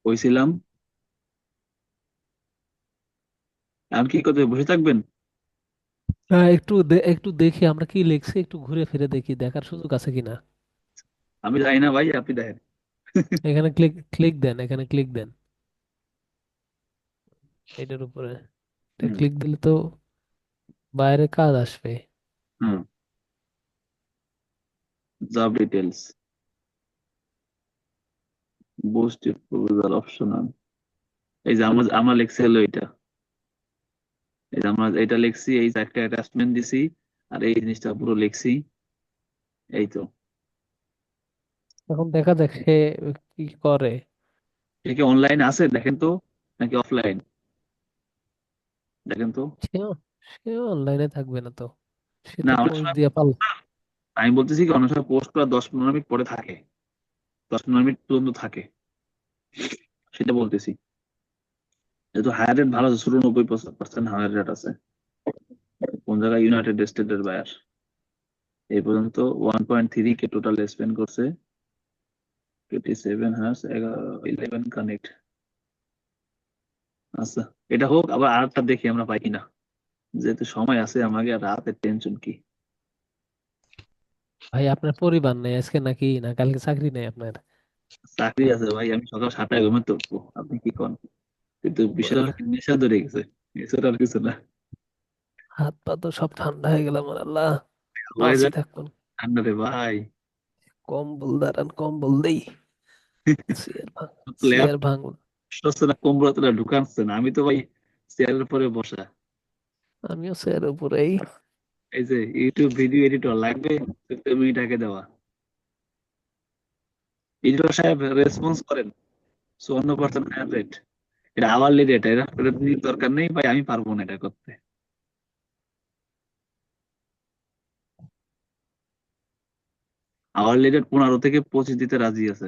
কইছিলাম। আমি কি করতে বসে থাকবেন? একটু দেখি আমরা কি লিখছি, একটু ঘুরে ফিরে দেখি, দেখার সুযোগ আছে কিনা। আমি জানি না ভাই, আপনি দেখেন। এখানে ক্লিক ক্লিক দেন, এখানে ক্লিক দেন এটার উপরে। হুম। ক্লিক দিলে তো বাইরে কাজ আসবে। হুম। Job details, boost proposal option. এই যে আমরা লিখছি হলো এটা। এই যে আমরা এটা লিখছি, এই যে একটা অ্যাটাচমেন্ট দিছি, আর এই জিনিসটা পুরো লিখছি। এই তো। এখন দেখা যাক সে কি করে। সে কি অনলাইন আছে দেখেন তো, নাকি অফলাইন? দেখেন তো। সেও সেও অনলাইনে থাকবে না তো, সে না, তো অনেক পোস্ট সময় দিয়ে পাল। আমি বলতেছি কি, অনেক সময় পোস্ট করা 10-15 মিনিট পরে থাকে, 10-15 মিনিট পর্যন্ত থাকে, সেটা বলতেছি। যেহেতু হায়ার রেট ভালো আছে, 94% হায়ার রেট আছে। কোন জায়গায়? ইউনাইটেড স্টেটের বায়ার। এই পর্যন্ত 1.3 কে টোটাল স্পেন্ড করছে। 27 হার্স, 11 কানেক্ট। আচ্ছা, এটা হোক, আবার আরেকটা দেখি আমরা পাই কিনা। যেহেতু সময় আছে আমাকে, আর রাতের টেনশন কি। ভাই আপনার পরিবার নেই আজকে নাকি, না কালকে চাকরি নেই আপনার? চাকরি আছে ভাই, আমি সকাল 7টায় ঘুমে তুলবো, আপনি কি করেন? কিন্তু বিষয় ওরে হলো ভাই, কি, নেশা ধরে গেছে, এছাড়া আর কিছু না। হাত পা তো সব ঠান্ডা হয়ে গেল আমার আল্লাহ। হয়ে বাঁচি যায় থাকুন। ঠান্ডা রে ভাই। কম্বল দাঁড়ান, কম্বল দেই। চেয়ার ভাঙ, ল্যাব চেয়ার ভাঙ। হচ্ছে না, কম্বলতলা ঢুকাচ্ছে না, আমি তো ভাই চেয়ারের উপরে বসা। আমিও চেয়ার উপরেই। এই যে ইউটিউব ভিডিও এডিটর লাগবে, 70 মিনিট আগে দেওয়া। এডিটর সাহেব রেসপন্স করেন, 54% হায়ার রেট। এটা আওয়ারলি রেট, এটা এটা নিয়ে দরকার নেই ভাই, আমি পারবো না এটা করতে। আওয়ারলি রেট 15 থেকে 25 দিতে রাজি আছে।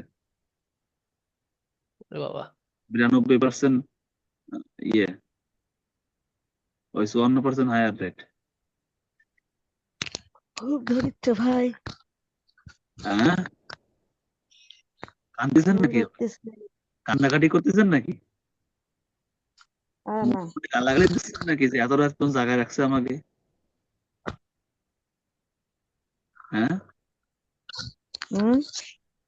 ওরে বাবা। 92% ইয়ে, ওই 54% হায়ার রেট। খুব ধরিত্র ভাই। হ্যাঁ, কান্দতেছেন ঘুম নাকি? ধরতেছে। কান্নাকাটি করতেছেন নাকি? আর না। গালাগালি দিচ্ছেন নাকি, যে এত রাত পর্যন্ত জায়গায় রাখছে আমাকে? হ্যাঁ, হুম।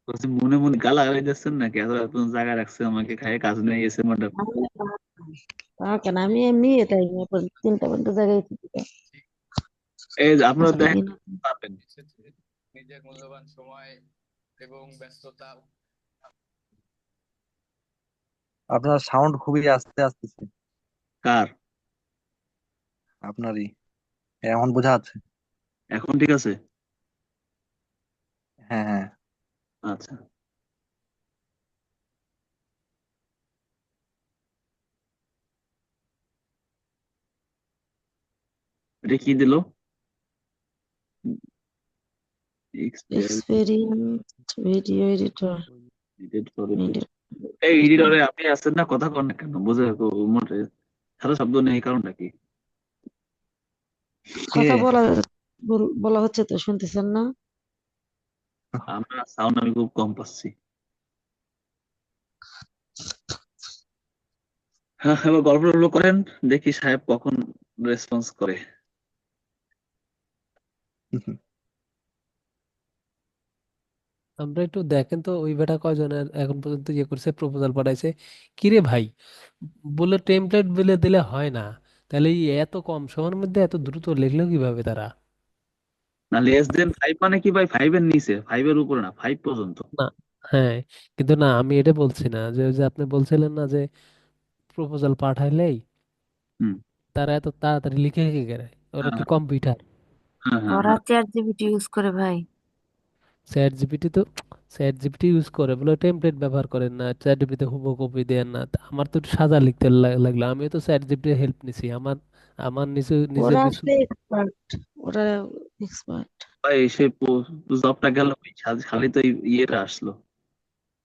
বলছি মনে মনে গালাগালি দিচ্ছেন নাকি, এত রাত পর্যন্ত জায়গায় রাখছে আমাকে, খায় কাজ নেই এসে ম্যাডাম। তা কেন, আমি এমনি এটাই 3টা পর্যন্ত জায়গায় থাকি তো। এই যে আপনারা আজকে দেখেন দিন। পারবেন। আপনার সাউন্ড খুবই আস্তে আসতেছে। কার? আপনারই। এখন বোঝা যাচ্ছে। এখন ঠিক আছে? হ্যাঁ, হ্যাঁ। আচ্ছা, এটা কি দিল? Experience video editor. এই এডিটরে আপনি আছেন না, কথা কন না কেন, বুঝে মোটে সারা শব্দ নেই, এই কারণটা কি? কে? কথা বলা বলা হচ্ছে তো, শুনতেছেন না? আমরা সাউন্ড আমি খুব কম পাচ্ছি। হ্যাঁ, এবার গল্প টল্প করেন, দেখি সাহেব কখন রেসপন্স করে। আমরা একটু দেখেন তো ওই বেটা কয়জনের এখন পর্যন্ত ইয়ে করছে, প্রপোজাল পাঠাইছে। কিরে ভাই, বলে টেমপ্লেট বলে দিলে হয় না? তাহলে এই এত কম সময়ের মধ্যে এত দ্রুত লিখলো কিভাবে তারা? না, লেস দেন 5 মানে কি ভাই? 5-এর নিচে, 5-এর উপরে না, 5 পর্যন্ত। না। হ্যাঁ, কিন্তু না, আমি এটা বলছি না যে ওই যে আপনি বলছিলেন না যে প্রপোজাল পাঠাইলেই হুম। তারা এত তাড়াতাড়ি লিখে লিখে গেলে। ওরা হ্যাঁ, কি কম্পিউটার? হ্যাঁ, হ্যাঁ, ওরা হ্যাঁ। চ্যাট জিপিটি ইউজ করে ভাই। চ্যাট জিপিটি তো, চ্যাট জিপিটি ইউজ করে বলে টেমপ্লেট ব্যবহার করেন না, চ্যাট জিপিটি হুবহু কপি দেন না। তা আমার তো একটু সাজা লিখতে লাগলো, আমিও তো চ্যাট জিপিটির হেল্প নিছি। আমার আমার নিজের ওরা কিছু। আসলে এক্সপার্ট, ওরা এক্সপার্ট। ভাই সে জবটা গেল, খালি তো ইয়েটা আসলো।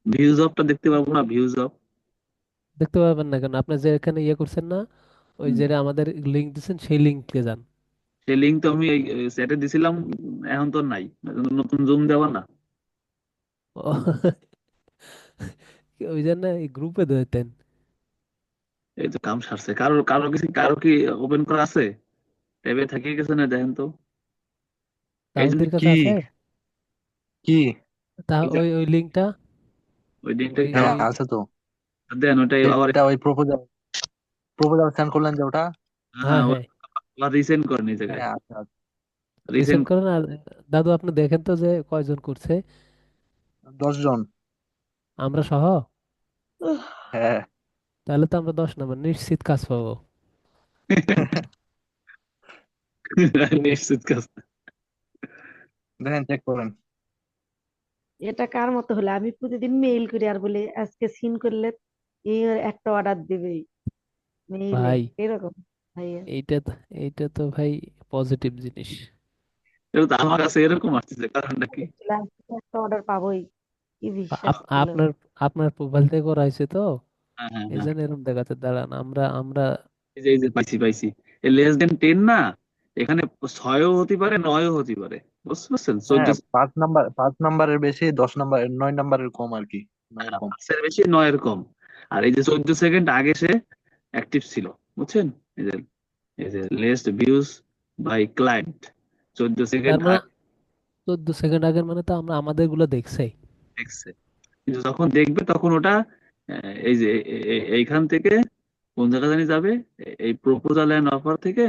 ভিউ জবটা দেখতে পাবো না, ভিউ জব। দেখতে পাবেন না কেন? আপনি যে এখানে ইয়ে করছেন না, ওই যে আমাদের লিঙ্ক দিচ্ছেন সেই লিঙ্কে যান। সেই লিঙ্ক তো আমি চ্যাটে দিছিলাম, এখন তো নাই। নতুন জুম দেওয়া না। ও, ওই জন্য এই গ্রুপে দিতেন। এই তো কাম সারছে। কারো কারো কিছু, কারো কি ওপেন করা আছে? ট্যাবে থাকিয়ে গেছে না, দেখেন তো। এই জন্য তাহুদের কাছে কি আছে কি তা এই যে ওই ওই লিঙ্কটা, ওই লিঙ্কটা ওই হ্যাঁ ওই আছে তো। দেন, ওটাই আবার। এটা ওই প্রপোজাল প্রপোজাল সেন্ড করলেন যে ওটা? হ্যাঁ হ্যাঁ, হ্যাঁ, আবার রিসেন্ড করেন এই জায়গায়। হ্যাঁ আছে আছে। রিসেন্ড। রিসেন্ড করেন। আর দাদু আপনি দেখেন তো যে কয়জন করছে, 10 জন। আমরা সহ। হ্যাঁ। তাহলে তো আমরা 10 নম্বর নিশ্চিত কাজ পাবো। নিশ্চিত কাজ। দেখেন চেক করেন। এটা কার মতো হলে আমি প্রতিদিন মেইল করি আর বলি আজকে সিন করলে এই একটা অর্ডার দিবে মেইলে ভাই এরকম। ভাইয়া এইটা তো, এইটা তো ভাই পজিটিভ জিনিস। এটা তো আমার কাছে এরকম আসতেছে, কারণটা কি? বলেছিল, আজকে একটা অর্ডার পাবোই, কি বিশ্বাস ছিল। আপনার আপনার প্রোফাইল থেকে করা হয়েছে তো, হ্যাঁ, হ্যাঁ, এই হ্যাঁ। জন্য এরকম দেখাচ্ছে। দাঁড়ান, আমরা আমরা এই যে পাইছি পাইছি। লেস দেন 10 না, এখানে 6ও হতে পারে, 9ও হতে পারে। বুঝতে পারছেন? 14। হ্যাঁ 5 নাম্বারের বেশি, 10 নাম্বার 9 নাম্বারের কম আর কি, 9 কম। 5 এর বেশি, 9 এর কম। আর এই যে 14 সেকেন্ড আগে সে অ্যাক্টিভ ছিল, বুঝছেন? এই যে এই যে least views by client, 14 second তার মানে আগে 14 সেকেন্ড আগের মানে তো আমরা আমাদের গুলো দেখছি। দেখছে। কিন্তু যখন দেখবে তখন ওটা এই যে এইখান থেকে কোন জায়গা জানি যাবে, এই প্রপোজাল এন্ড অফার থেকে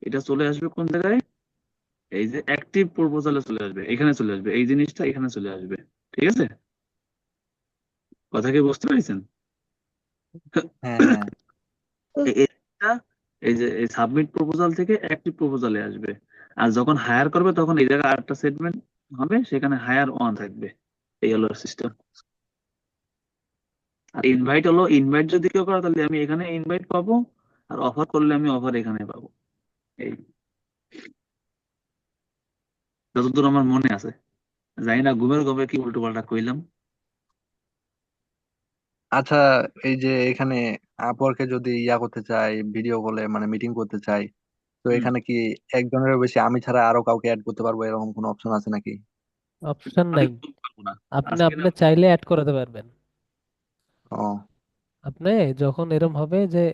এটা চলে আসবে কোন জায়গায়? এই যে অ্যাক্টিভ প্রপোজালে চলে আসবে, এখানে চলে আসবে, এই জিনিসটা এখানে চলে আসবে। ঠিক আছে? কথা কি বুঝতে পেরেছেন? হ্যাঁ হ্যাঁ। এটা, এই যে এই সাবমিট প্রপোজাল থেকে অ্যাক্টিভ প্রপোজালে আসবে। আর যখন হায়ার করবে তখন এই জায়গায় আরেকটা সেগমেন্ট হবে, সেখানে হায়ার অন থাকবে। এই হলো সিস্টেম। আর ইনভাইট হলো, ইনভাইট যদি কেউ করে তাহলে আমি এখানে ইনভাইট পাবো, আর অফার করলে আমি অফার এখানে পাবো। এই যতদূর আমার মনে আছে। জানি না ঘুমের ঘুমে কি উল্টো পাল্টা কইলাম। আচ্ছা, এই যে এখানে আপওয়ার্কে যদি ইয়া করতে চাই, ভিডিও কলে মানে মিটিং করতে চাই, তো হুম। এখানে কি একজনের বেশি আমি ছাড়া আরো কাউকে অ্যাড করতে পারবো, এরকম কোনো অপশন আছে নাকি? অপশন আমি নাই। বলতে পারবো না আপনি আজকে না। আপনি চাইলে অ্যাড করাতে পারবেন। ও আপনি যখন এরম হবে যে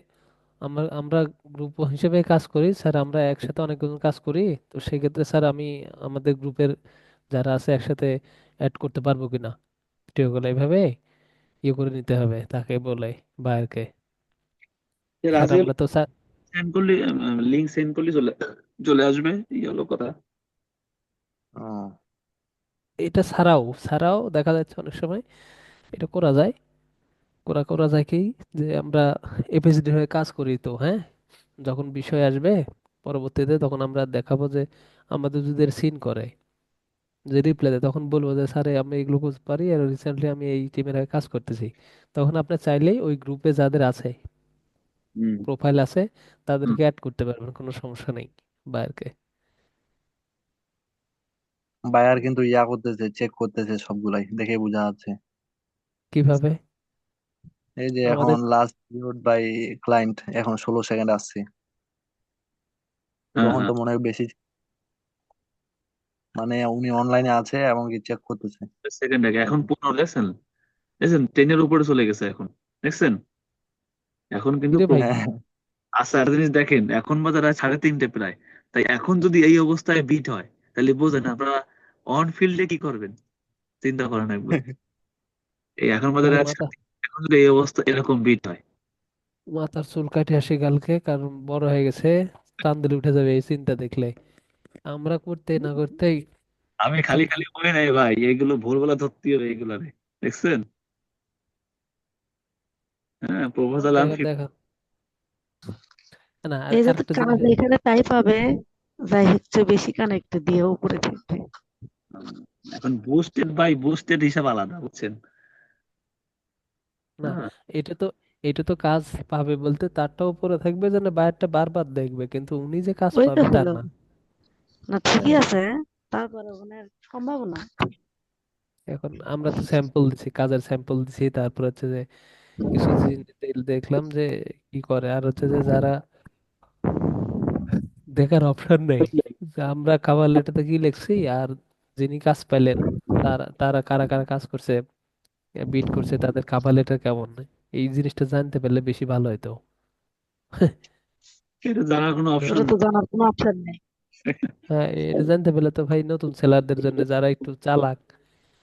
আমরা আমরা গ্রুপ হিসেবে কাজ করি স্যার, আমরা একসাথে অনেকজন কাজ করি, তো সেক্ষেত্রে স্যার আমি আমাদের গ্রুপের যারা আছে একসাথে অ্যাড করতে পারবো কিনা ভিডিও কল, এইভাবে ইয়ে করে নিতে হবে তাকে বলে বাইরকে। স্যার রাজি হলে আমরা তো স্যার, সেন্ড করলে, লিঙ্ক সেন্ড করলে চলে চলে আসবে। এই হলো কথা। ও এটা ছাড়াও ছাড়াও দেখা যাচ্ছে অনেক সময় এটা করা যায়। করা করা যায় কি, যে আমরা এপিএসডি হয়ে কাজ করি তো, হ্যাঁ, যখন বিষয় আসবে পরবর্তীতে তখন আমরা দেখাবো যে আমাদের যদি সিন করে, যে রিপ্লাই দেয়, তখন বলবো যে স্যার আমি এগুলো করতে পারি আর রিসেন্টলি আমি এই টিমের হয়ে কাজ করতেছি। তখন আপনি চাইলেই ওই গ্রুপে যাদের আছে, হুম। প্রোফাইল আছে, হুম। তাদেরকে অ্যাড করতে পারবেন, কোনো সমস্যা নেই বাইরকে। বায়ার কিন্তু ইয়া করতেছে, চেক করতেছে সবগুলাই, দেখে বোঝা যাচ্ছে। কিভাবে? এই যে এখন আমাদের লাস্ট ভিউড বাই ক্লায়েন্ট এখন 16 সেকেন্ড আসছে, হ্যাঁ, তখন হ্যাঁ। তো মনে হয় বেশি, মানে উনি অনলাইনে আছে এবং কি চেক করতেছে। সেকেন্ড আগে এখন 15 দেখছেন? দেখছেন 10-এর উপরে চলে গেছে এখন। দেখছেন? এখন কিন্তু কিরে ভাই, হ্যাঁ আচ্ছা, একটা জিনিস দেখেন, এখন বাজে রাত 3:30 প্রায়। তাই এখন যদি এই অবস্থায় বিট হয়, তাহলে বোঝেন আপনারা অন ফিল্ডে কি করবেন, চিন্তা করেন একবার। এই এখন বাজে ভাই রাত মাথা 3:30, এখন যদি এই অবস্থা এরকম বিট হয়। মাথার চুল কাটে আসে কালকে, কারণ বড় হয়ে গেছে, টান দিলে উঠে যাবে এই চিন্তা দেখলে। আমরা করতে না করতেই আমি খালি খালি খালি বলে নাই ভাই, এইগুলো ভোরবেলা ধরতে হবে এইগুলারে। দেখছেন? হ্যাঁ, প্রপোজাল দেখা আনফিট। দেখা না, এই যত আরেকটা কাজ জিনিস। এখানে তাই পাবে, যাই হচ্ছে বেশি কানেক্ট দিয়ে উপরে থাকবে। এখন বুস্টেড বাই বুস্টেড হিসাব আলাদা, বুঝছেন? না, হ্যাঁ। এটা তো এটা তো কাজ পাবে বলতে তারটা উপরে থাকবে যেন বায়ারটা বারবার দেখবে, কিন্তু উনি যে কাজ ওই তো পাবে তা হলো, না। না ঠিকই হ্যাঁ, আছে, তারপরে ওনার সম্ভাবনা। এখন আমরা তো স্যাম্পল দিছি, কাজের স্যাম্পল দিছি, তারপর হচ্ছে যে কিছু দেখলাম যে কি করে, আর হচ্ছে যে যারা দেখার অপশন নেই, যে আমরা খাবার লেটাতে কি লিখছি আর যিনি কাজ পাইলেন তারা তারা কারা কারা কাজ করছে বিট করছে তাদের কাভার লেটার কেমন, এই জিনিসটা জানতে পারলে বেশি ভালো হতো। এটা জানার কোনো তো অপশন ওটা তো জানার কোনো অপশন নেই। হ্যাঁ, এটা জানতে পারলে তো ভাই নতুন সেলারদের জন্য, যারা একটু চালাক,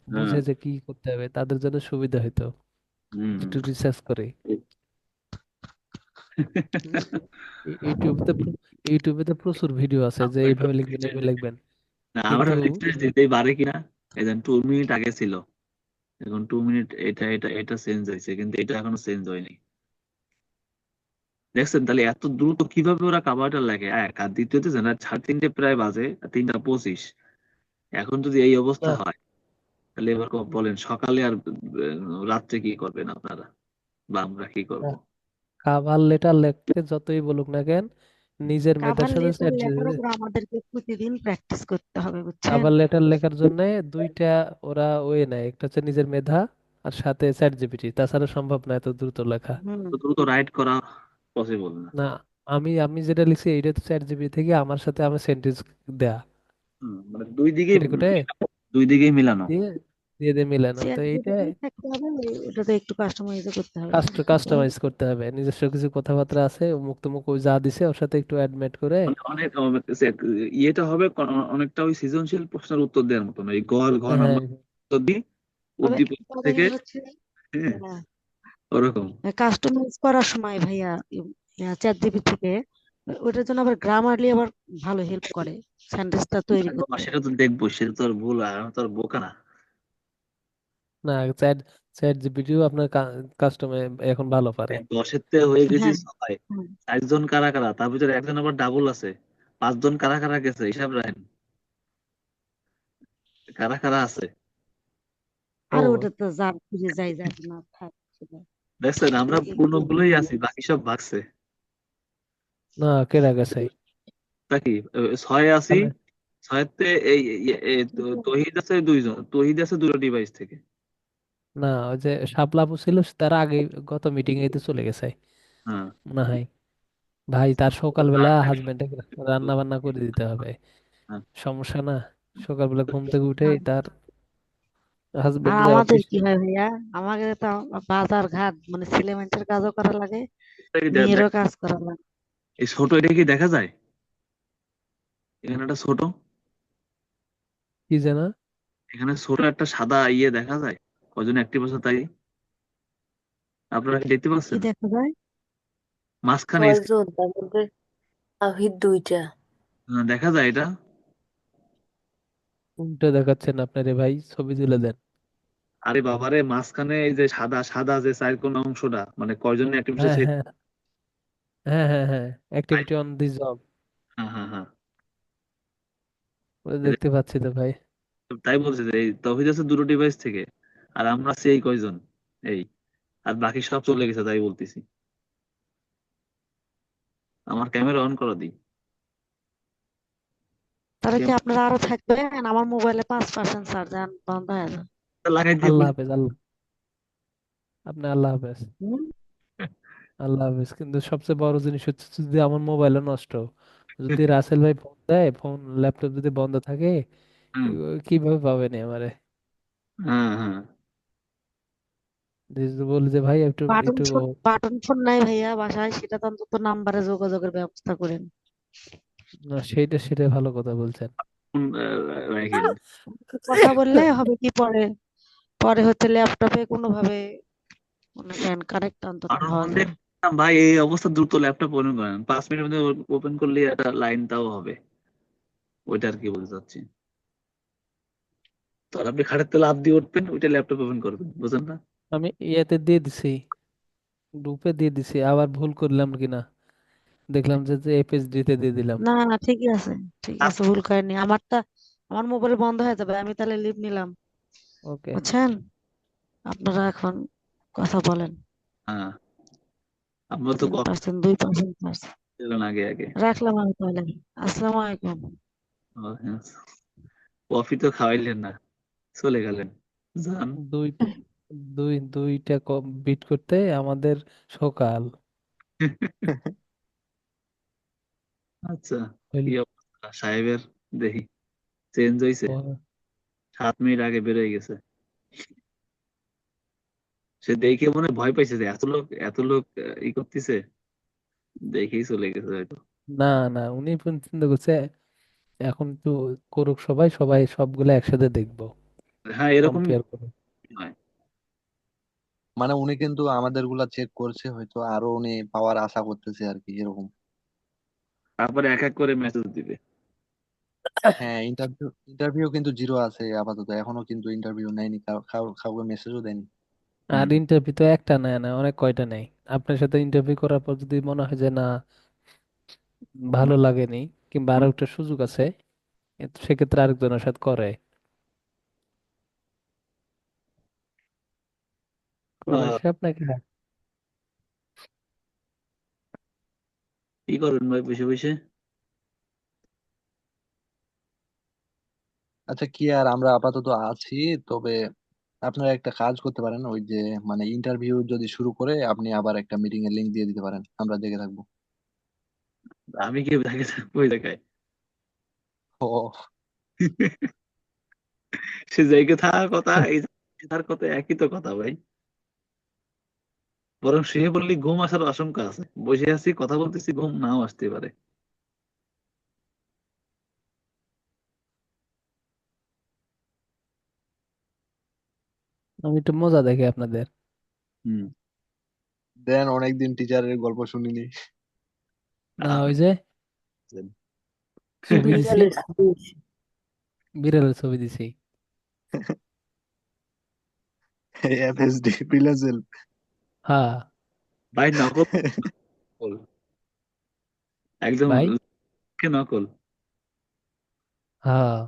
হ্যাঁ। বুঝে যে কি করতে হবে, তাদের জন্য সুবিধা হতো হুম। একটু রিসার্চ করে। ইউটিউবে তো ইউটিউবে তো প্রচুর ভিডিও আছে যে এইভাবে লিখবেন এইভাবে লিখবেন, না, আমার কিন্তু রিফ্রেশ দিতেই পারে কিনা। এই দেন 2 মিনিট আগে ছিল, এখন 2 মিনিট এটা এটা এটা চেঞ্জ হয়েছে, কিন্তু এটা এখনো চেঞ্জ হয়নি। দেখছেন তাহলে এত দ্রুত কিভাবে ওরা কাভারটা লেখে, এক আর দ্বিতীয়ত জানা 3:30 প্রায় বাজে, 3টা 25। এখন যদি এই অবস্থা না, হয়, তাহলে এবার বলেন সকালে আর রাত্রে কি করবেন আপনারা, বা আমরা কি করব? কাভার লেটার লিখতে যতই বলুক না কেন, নিজের মেধার কাভার সাথে লেটার চ্যাট লেখার উপর আমাদেরকে প্রতিদিন প্র্যাকটিস করতে হবে, বুঝছেন? কাভার লেটার লেখার জন্য দুইটা ওরা ওয়ে নেয়, একটা হচ্ছে নিজের মেধা আর সাথে চ্যাট জিপিটি, তাছাড়া সম্ভব না এত দ্রুত লেখা। হুম। তো দ্রুত রাইট করা পসিবল না। না, আমি আমি যেটা লিখছি এইটা তো চ্যাট জিপিটি থেকে আমার সাথে আমার সেন্টেন্স দেয়া মানে দুই দিকেই কেটে কুটে দুই দিকেই মিলানো। দিয়ে দিয়ে দিয়ে মিলানো, তো চ্যাট এইটা জিপিটি থাকতে হবে, ওটাতে একটু কাস্টমাইজ করতে হবে। কাস্টমাইজ করতে হবে, নিজস্ব কিছু কথাবার্তা আছে মুখ টুমুক ওই যা দিছে ওর সাথে একটু অ্যাডমেট করে। অনেক ইয়েটা হবে অনেকটা ওই সৃজনশীল প্রশ্নের উত্তর দেওয়ার মতন, এই ঘ হ্যাঁ, নাম্বার উত্তর দিই তবে উদ্দীপক তবে থেকে। হচ্ছে হ্যাঁ, ওরকম। কাস্টমাইজ করার সময় ভাইয়া চ্যাট জিপিটি থেকে ওটার জন্য আবার গ্রামারলি আবার ভালো হেল্প করে সেন্টেন্সটা তৈরি করতে। সেটা তো দেখবো, সেটা তো আর ভুল, আমি তো আর বোকা না। না, চ্যাট চ্যাট জিপিটিও আপনার কাস্টমার এখন ভালো পারে। 10-এর তে হয়ে গেছি হ্যাঁ। 6, হুম। 4 জন কারা কারা, তার ভিতরে একজন আবার ডাবল আছে, 5 জন কারা কারা গেছে হিসাব রাখেন, কারা কারা আছে। ও, আর ওটা তো যার খুঁজে যাই যার না থাক সেটা দেখছেন আমরা একটু পূর্ণগুলোই আছি, বাকি সব ভাগছে। না কেডা গেছে? তা কি 6-এ আছি, তাহলে 6-এর তে এই তহিদ আছে 2 জন, তহিদ আছে দুটো ডিভাইস থেকে। না, ওই যে শাপলাপু ছিল তার আগে গত মিটিং এ তো চলে গেছে হ্যাঁ। মনে হয়। ভাই তার সকালবেলা হাজবেন্ডে রান্না বান্না করে দিতে হবে, হ্যাঁ। সমস্যা না? সকালবেলা ঘুম থেকে উঠে তার আর হাজবেন্ডের আমাদের অফিস। কি হয় ভাইয়া, আমাদের তো বাজার ঘাট মানে সিলেমেন্টের কাজও করা লাগে, এটা কি মেয়েরও কাজ করা লাগে। এই ছোট এটা কি দেখা যায়? এখানে একটা ছোট, কি জানা? এখানে ছোট একটা সাদা ইয়ে দেখা যায়, কজন অ্যাক্টিভ আছে তাই, আপনারা কি দেখতে কি পাচ্ছেন দেখা যায়? মাঝখানে 6 জন, তার মধ্যে তাওহিদ 2টা। দেখা যায় এটা? উল্টো দেখাচ্ছেন আপনারে ভাই, ছবি তুলে দেন। আরে বাবারে, মাঝখানে এই যে সাদা সাদা যে চার কোন অংশটা, মানে কয়জন অ্যাক্টিভ আছে হ্যাঁ, হ্যাঁ, হ্যাঁ, হ্যাঁ, হ্যাঁ, অ্যাক্টিভিটি অন দি জব, হ্যাঁ হ্যাঁ হ্যাঁ। এই যে, দেখতে পাচ্ছি তো ভাই। তাই বলছে যে এই তৌহিদ আছে দুটো ডিভাইস থেকে, আর আমরা আছি এই কয়জন, এই, আর বাকি সব চলে গেছে তাই বলতেছি। আমার ক্যামেরা অন করা দিই। তাহলে কি আপনারা আরো থাকবেন? আমার মোবাইলে 5% চার্জ বন্ধ হয়ে যায়। লাগাই দিয়ে আল্লাহ বলি। হাফেজ, আল্লাহ, আপনি আল্লাহ হাফেজ। হুম? আল্লাহ হাফেজ, কিন্তু সবচেয়ে বড় জিনিস হচ্ছে যদি আমার মোবাইলও নষ্ট, যদি রাসেল ভাই ফোন দেয়, ফোন ল্যাপটপ যদি বন্ধ থাকে, হুম, কিভাবে পাবেন আমারে? হ্যাঁ হ্যাঁ। যদি বলি যে ভাই একটু একটু বাটন ফোন নাই ভাইয়া বাসায়, সেটা তো অন্তত নাম্বারে যোগাযোগের ব্যবস্থা করেন। না, সেইটা ভালো কথা বলছেন। রাখেন। কথা বললে হবে কি পরে, পরে হচ্ছে ল্যাপটপে কোনোভাবে মনে করেন কানেক্ট অন্তত কারণ হওয়া মধ্যে যায়। ভাই এই অবস্থা দ্রুত ল্যাপটপ ওপেন করেন, 5 মিনিটের মধ্যে ওপেন করলে একটা লাইন তাও হবে, ওইটা আর কি বলতে চাচ্ছি। তো আর আপনি খাটের তলা হাত দিয়ে উঠবেন, ওইটা ল্যাপটপ ওপেন করবেন, বুঝেন না? আমি ইয়েতে দিয়ে দিছি, গ্রুপে দিয়ে দিছি, আবার ভুল করলাম কিনা দেখলাম যে এফএসডি তে দিয়ে দিলাম। না না, ঠিকই আছে, ঠিক আছে, ভুল করেনি। আমার মোবাইল বন্ধ হয়ে যাবে, আমি তাহলে লিভ নিলাম, ওকে। বুঝছেন? আপনারা এখন কথা বলেন। হ্যাঁ, আমরা তো 3% 2% চার্জ ছিলেন আগে আগে। রাখলাম আমি তাহলে। আসসালামু আলাইকুম। ও, হ্যাঁ। কফি তো খাওয়াইলেন না, চলে গেলেন, যান। দুই দুইটা বিট করতে আমাদের সকাল আচ্ছা, হইল। কি অবস্থা সাহেবের, দেখি চেঞ্জ হয়েছে, ও, 7 মিনিট আগে বেরোয় গেছে। সে দেখে মনে হয় ভয় পাইছে যে এত লোক ই করতেছে, দেখেই চলে গেছে হয়তো। না না, উনি চিন্তা করছে এখন তো করুক, সবাই সবাই সবগুলো একসাথে দেখবো, হ্যাঁ, এরকমই কম্পেয়ার করে। হয়। মানে উনি কিন্তু আমাদের গুলা চেক করছে, হয়তো আরো উনি পাওয়ার আশা করতেছে আর কি, এরকম। তারপরে এক এক করে মেসেজ দিবে। হ্যাঁ, ইন্টারভিউ ইন্টারভিউ কিন্তু জিরো আছে আপাতত, এখনো কিন্তু ইন্টারভিউ নেয়নি, কাউকে মেসেজও দেয়নি। আর হুম। ইন্টারভিউ তো একটা নেয় না, অনেক কয়টা নেই। আপনার সাথে ইন্টারভিউ করার পর যদি মনে হয় যে না, ভালো লাগেনি, কিংবা আরো একটা সুযোগ আছে, সেক্ষেত্রে আরেকজনের সাথে করে। আহ, করেছে আপনাকে? কি করবেন ভাই বসে বসে? আচ্ছা, কি আর, আমরা আপাতত আছি। তবে আপনারা একটা কাজ করতে পারেন, ওই যে মানে ইন্টারভিউ যদি শুরু করে আপনি আবার একটা মিটিং এর লিংক দিয়ে দিতে পারেন, আমরা দেখে থাকবো। আমি কি তাকে থাকবো ওই জায়গায়? ও, সে জায়গায় থাকার কথা, এই জায়গায় থাকার কথা, একই তো কথা ভাই। বরং সে বললি ঘুম আসার আশঙ্কা আছে, বসে আছি কথা বলতেছি, ঘুম নাও আসতে পারে। আমি একটু মজা দেখি আপনাদের। হুম। দেন, অনেকদিন টিচারের গল্প শুনিনি। না, আর ওই যে ছবি দিছি, বিড়ালের ছবি। বিড়ালের ছবি দিছি। এফএসডি প্রিলেজেল। হ্যাঁ ভাই নকল, নকল, একদম ভাই। নকল। হ্যাঁ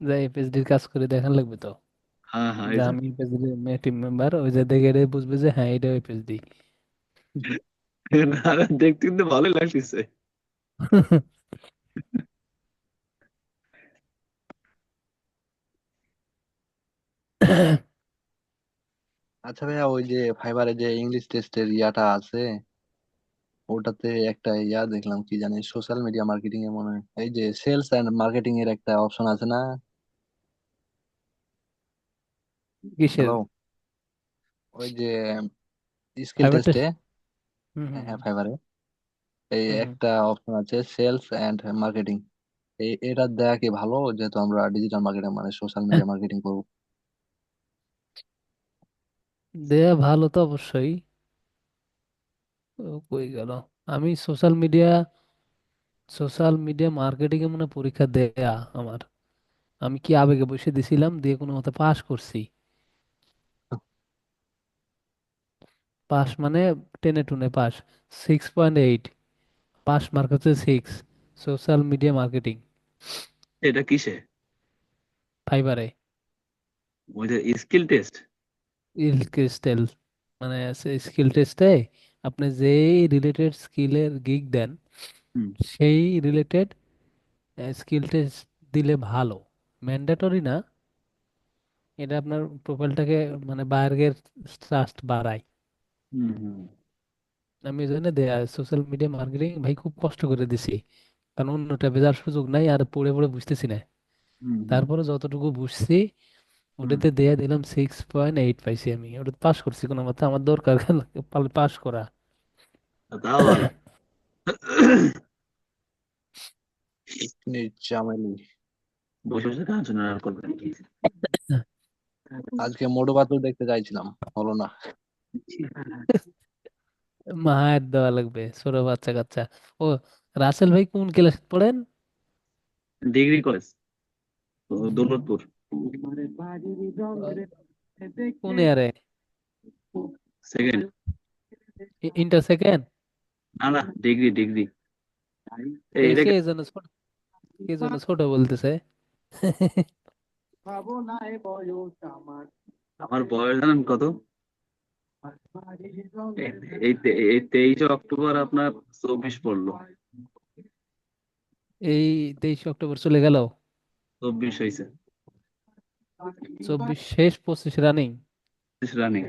যাই পিএইচডির কাজ করে দেখান লাগবে তো, হ্যাঁ হ্যাঁ, যে এই জন্য। আমি পিএইচডি টিম মেম্বার, ওই যে দেখে এটাই বুঝবে যে হ্যাঁ এটা পিএইচডি। না, না, দেখতে কিন্তু ভালোই লাগতেছে। আচ্ছা ভাইয়া, ওই যে ফাইবারে যে ইংলিশ টেস্টের ইয়াটা আছে, ওটাতে একটা ইয়া দেখলাম, কি জানি সোশ্যাল মিডিয়া মার্কেটিং এ মনে হয়, এই যে সেলস এন্ড মার্কেটিং এর একটা অপশন আছে না? কিসের? হ্যালো, ওই যে স্কিল ফাইবার টেস্টে। টেস্ট? হুম হ্যাঁ হুম হ্যাঁ, ফাইবারে এই হুম হুম। একটা অপশন আছে, সেলস এন্ড মার্কেটিং। এটা দেয়া কি ভালো, যেহেতু আমরা ডিজিটাল মার্কেটিং মানে সোশ্যাল মিডিয়া মার্কেটিং করবো? দেয়া ভালো তো অবশ্যই। ও কই গেল? আমি সোশ্যাল মিডিয়া মার্কেটিং এ মনে হয় পরীক্ষা দেয়া আমার। আমি কি আবেগে বসে দিছিলাম, দিয়ে কোনো মতে পাস করছি। পাস মানে টেনে টুনে পাস, 6.8। পাস মার্ক হচ্ছে 6। সোশ্যাল মিডিয়া মার্কেটিং, এটা কিসে? ফাইবারে। ওই যে স্কিল টেস্ট? স্কিল, মানে স্কিল টেস্টে আপনি যেই রিলেটেড স্কিলের গিগ দেন, হুম সেই রিলেটেড স্কিল টেস্ট দিলে ভালো। ম্যান্ডেটরি না, এটা আপনার প্রোফাইলটাকে মানে বাইরের ট্রাস্ট বাড়ায়। হুম হুম আমি এই জন্য দেয়া সোশ্যাল মিডিয়া মার্কেটিং ভাই খুব কষ্ট করে দিছি, কারণ অন্যটা বেজার সুযোগ নাই, আর পড়ে পড়ে বুঝতেছি না। হুম হুম তারপরে যতটুকু বুঝছি হুম। ওটাতে দেয়া দিলাম, 6.8 পাইছি। আমি ওটা পাস করছি কোনো মতে, আমার দরকার পাস করা। তাও ভালো। চামেলি। বসে বসে গান শোনার আর করবেন কি? আজকে মোটু পাতলু দেখতে চাইছিলাম, হলো না। মায়ের দেওয়া লাগবে, ছোট বাচ্চা কাচ্চা। ও, রাসেল ভাই কোন ক্লাস পড়েন? Degree college, Daulatpur. কোন ইয়ারে? সেকেন্ড। Inter second? না না, ডিগ্রি ডিগ্রি। সে এটাকে জন্য ছোট, কে জন্য ছোট বলতেছে। আমার বয়স জানেন কত? এই এই 23 অক্টোবর আপনার 24 পড়লো। এই 23 অক্টোবর চলে গেল, 24 হয়েছে। 24 শেষ, 25 রানিং। রানিং।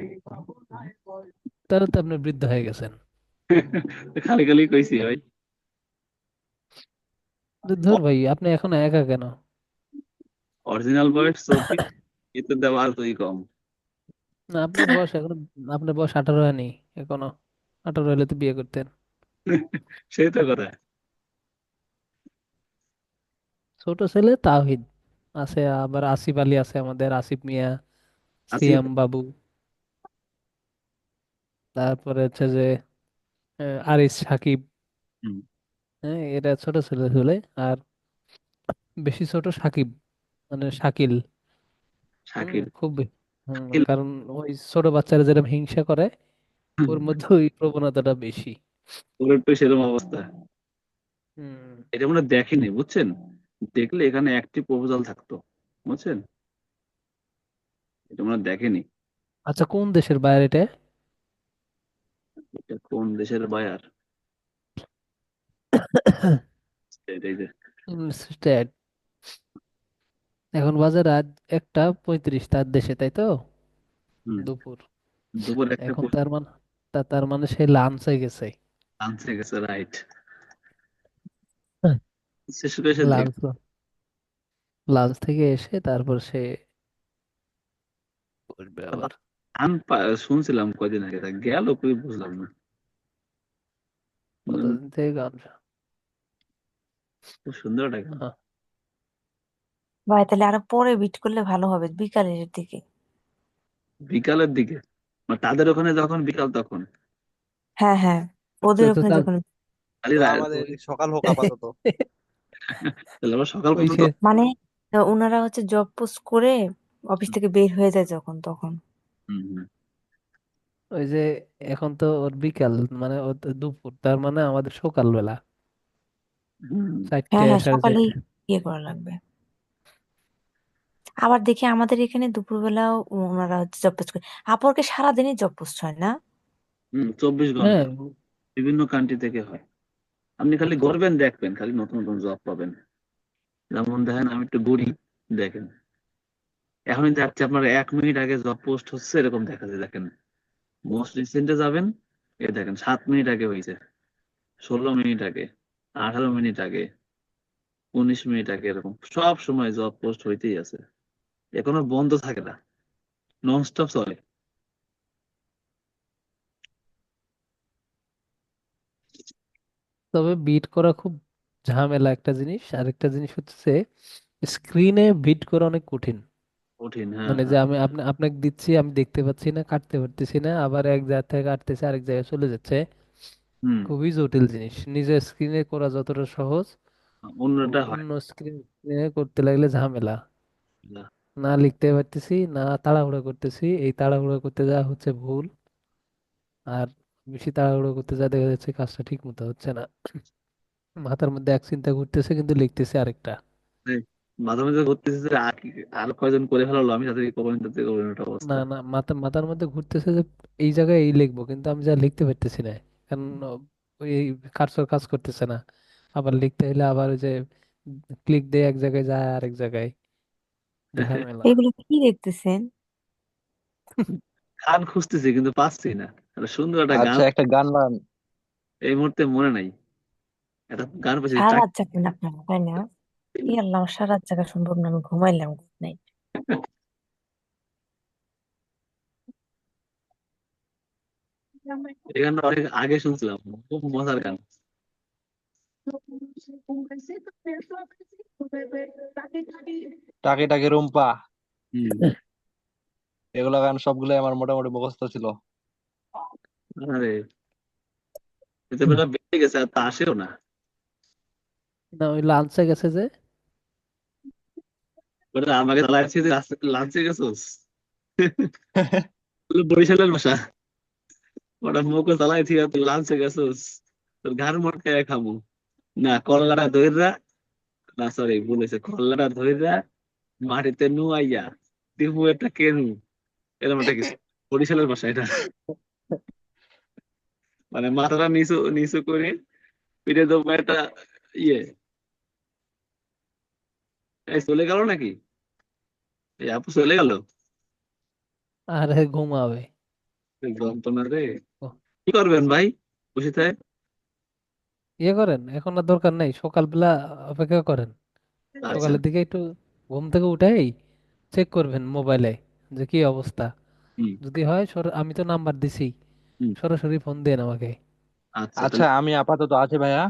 তাহলে তো আপনি বৃদ্ধ হয়ে গেছেন। খালি খালি কইছি ভাই। ধুর ভাই, আপনি এখন একা কেন? অরিজিনাল বয়স 24, এতে দেওয়া আর তুই কম। না আপনার বয়স এখন, আপনার বয়স 18 হয়নি এখনো। 18 হলে তো বিয়ে করতেন। সেই তো কথা। ছোট ছেলে তাওহিদ আছে, আবার আসিফ আলী আছে, আমাদের আসিফ মিয়া, আসিফ। সিয়াম বাবু, তারপরে হচ্ছে যে আরিস সাকিব। হুম, হ্যাঁ, এরা ছোট ছেলে ছেলে। আর বেশি ছোট সাকিব, মানে শাকিল। শাকিল। খুব শাকিল। কারণ ওই ছোট বাচ্চারা যেরকম হিংসা করে, হুম, ওর মধ্যে ওই প্রবণতাটা বেশি। ওর একটু সেরকম অবস্থা। হুম। এটা মনে হয় দেখেনি, বুঝছেন? দেখলে এখানে একটি প্রপোজাল থাকতো, বুঝছেন? এটা মনে হয় দেখেনি। আচ্ছা, কোন দেশের বাইরে এটা? এটা কোন দেশের বায়ার? এটাই যে। ইনস্ট্যান্ট। এখন বাজে রাত 1:35 তার দেশে, তাই তো? হুম। দুপুর। দুপুর একটা এখন তার মানে, তার মানে সে লাঞ্চে গেছে। আনছে গেছে, রাইট। শেষ করে এসে দেখ। লাঞ্চ, লাঞ্চ থেকে এসে তারপর সে করবে আবার। শুনছিলাম কয়দিন আগে, তা গেল কই বুঝলাম না। উম, কতদিন থেকে গান খুব সুন্দর একটা গান। আহ, ভাই তাহলে আরো পরে বিট করলে ভালো হবে, বিকালের দিকে। বিকালের দিকে? মানে তাদের ওখানে যখন বিকাল তখন? হ্যাঁ হ্যাঁ, তো ওদের তো ওখানে তার যখন। খালি তো আমাদের ওই সকাল হোক আপাতত। তাহলে আবার সকাল ওই পর্যন্ত। সে মানে ওনারা হচ্ছে জব পোস্ট করে অফিস থেকে বের হয়ে যায় যখন তখন। হুম, হুম, ওই যে এখন তো ওর বিকাল, মানে ওর তো দুপুর, তার মানে আমাদের সকালবেলা, হুম। 4টে হ্যাঁ হ্যাঁ, সাড়ে সকালেই 4টে। ইয়ে করা লাগবে। আবার দেখি আমাদের এখানে দুপুরবেলাও ওনারা হচ্ছে জব পোস্ট করে। আপরকে সারাদিনই জব পোস্ট হয় না? 24 ঘন্টা হ্যাঁ, বিভিন্ন কান্ট্রি থেকে হয়। আপনি খালি ঘুরবেন, দেখবেন খালি নতুন নতুন জব পাবেন। যেমন দেখেন, আমি একটু ঘুরি, দেখেন এখনই যাচ্ছে আপনার 1 মিনিট আগে জব পোস্ট হচ্ছে এরকম দেখা যায়, দেখেন। মোস্ট রিসেন্টে যাবেন, এ দেখেন 7 মিনিট আগে হয়েছে, 16 মিনিট আগে, 18 মিনিট আগে, 19 মিনিট আগে, এরকম সব সময় জব পোস্ট হইতেই আছে। এখনো বন্ধ থাকে না, নন স্টপ চলে। তবে বিট করা খুব ঝামেলা একটা জিনিস। আরেকটা জিনিস হচ্ছে স্ক্রিনে বিট করা অনেক কঠিন। কঠিন, হ্যাঁ, মানে যে হ্যাঁ। আমি আপনাকে দিচ্ছি, আমি দেখতে পাচ্ছি না, কাটতে পারতেছি না, আবার এক জায়গা থেকে কাটতেছে আরেক জায়গায় চলে যাচ্ছে। হুম। খুবই জটিল জিনিস। নিজের স্ক্রিনে করা যতটা সহজ, অন্যটা হয় অন্য স্ক্রিনে করতে লাগলে ঝামেলা। না। না লিখতে পারতেছি, না তাড়াহুড়ো করতেছি, এই তাড়াহুড়ো করতে যাওয়া হচ্ছে ভুল। আর বেশি তাড়াহুড়ো করতে যা দেখা যাচ্ছে কাজটা ঠিক মতো হচ্ছে না। মাথার মধ্যে এক চিন্তা ঘুরতেছে কিন্তু লিখতেছে আরেকটা। এই মাঝে মাঝে ঘুরতেছে যে আর কয়জন করে ফেলালো, আমি তাদের কমেন্ট করতে কমেন্ট একটা না অবস্থা। না, মাথার মধ্যে ঘুরতেছে যে এই জায়গায় এই লিখবো, কিন্তু আমি যা লিখতে পারতেছি না। কারণ ওই কার্সর কাজ করতেছে না। আবার লিখতে হলে আবার ওই যে ক্লিক দিয়ে এক জায়গায় যায় আরেক জায়গায়, ঝামেলা। এগুলো কি দেখতেছেন? গান খুঁজতেছি কিন্তু পাচ্ছি না। একটা সুন্দর একটা গান আচ্ছা, একটা গান বান। এই মুহূর্তে মনে নাই। একটা গান পাচ্ছি, সারা রাত জাগলেন আপনারা, তাই না? ই আল্লাহ, আমার সারা রাত জাগা সম্ভব না, আমি ঘুমাইলাম, গুড নাইট। এই গানটা অনেক আগে শুনছিলাম, খুব মজার গান। টাকে টাকে রুম্পা। হম। এগুলা গান সবগুলাই আমার মোটামুটি মুখস্থ ছিল। আরে, এতে বেলা বেড়ে গেছে, আর তা আসেও না। না, ওই লাঞ্চে গেছে যে। ওটা আমাকে চালাইছি যে লাঞ্চে গেছোস? বলে, বরিশালের ভাষা। ওটা মুখে চালাইছি, আর তুই লাঞ্চে গেছোস? তোর ঘাড় মটকায় খামু। না, কল্লাটা ধইরা, না সরি ভুল হয়েছে, কল্লাটা ধইরা মাটিতে নুয়াইয়া দিমু একটা কেনু, এরকম একটা কিছু। বরিশালের ভাষা এটা। মানে মাথাটা নিচু নিচু করে পিঠে দেবো একটা ইয়ে। এই চলে গেল নাকি? এই আপু চলে গেল? আরে ঘুমাবে। যন্ত্রণা রে। ও, কি করবেন ভাই, বসে থাকে? ইয়ে করেন, এখন আর দরকার নেই, সকালবেলা অপেক্ষা করেন। আচ্ছা। সকালের দিকে একটু ঘুম থেকে উঠেই চেক করবেন মোবাইলে যে কি অবস্থা। হুম যদি হয় আমি তো নাম্বার দিছি, হুম। সরাসরি ফোন দেন আমাকে। আচ্ছা আচ্ছা, তাহলে। আমি আপাতত আছি ভাইয়া।